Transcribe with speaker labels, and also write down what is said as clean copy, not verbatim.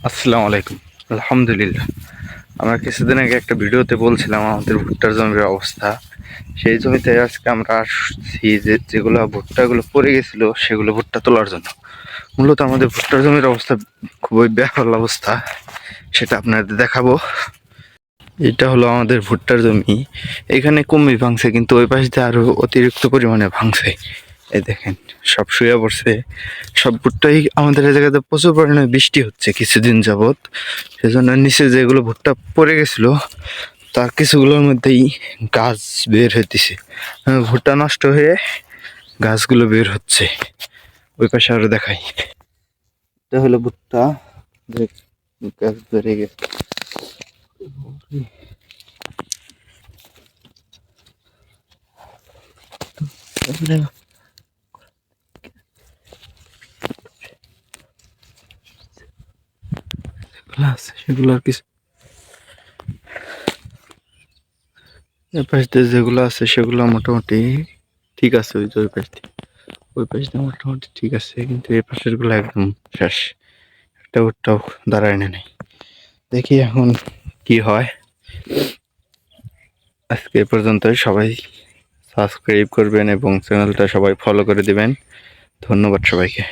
Speaker 1: আসসালামু আলাইকুম। আলহামদুলিল্লাহ। আমরা কিছুদিন আগে একটা ভিডিওতে বলছিলাম আমাদের ভুট্টার জমির অবস্থা। সেই জমিতে আজকে আমরা আসছি যেগুলো ভুট্টাগুলো পড়ে গেছিল সেগুলো ভুট্টা তোলার জন্য। মূলত আমাদের ভুট্টার জমির অবস্থা খুবই বেহাল অবস্থা, সেটা আপনাদের দেখাবো। এটা হলো আমাদের ভুট্টার জমি। এখানে কমই ভাঙছে, কিন্তু ওই পাশ দিয়ে আরো অতিরিক্ত পরিমাণে ভাঙছে। এই দেখেন, সব শুয়ে পড়ছে। সব ভুট্টাই আমাদের এই জায়গাতে প্রচুর পরিমাণে বৃষ্টি হচ্ছে কিছুদিন যাবৎ, সেজন্য নিচে যেগুলো ভুট্টা পড়ে গেছিল তার কিছুগুলোর মধ্যেই গাছ বের হইতেছে। ভুট্টা নষ্ট হয়ে গাছগুলো বের হচ্ছে। ওই পাশে আরো দেখাই, এটা হলো ভুট্টা, গাছ বেড়ে গেছে। সেগুলো আর কিছু এর পাশ দিয়ে যেগুলো আছে সেগুলো মোটামুটি ঠিক আছে। ওই যে ওই পাশ দিয়ে মোটামুটি ঠিক আছে, কিন্তু এই পাশের গুলো একদম শেষ। একটা ভুট্টাও দাঁড়ায় না নেই। দেখি এখন কি হয়। আজকে এ পর্যন্তই। সবাই সাবস্ক্রাইব করবেন এবং চ্যানেলটা সবাই ফলো করে দিবেন। ধন্যবাদ সবাইকে।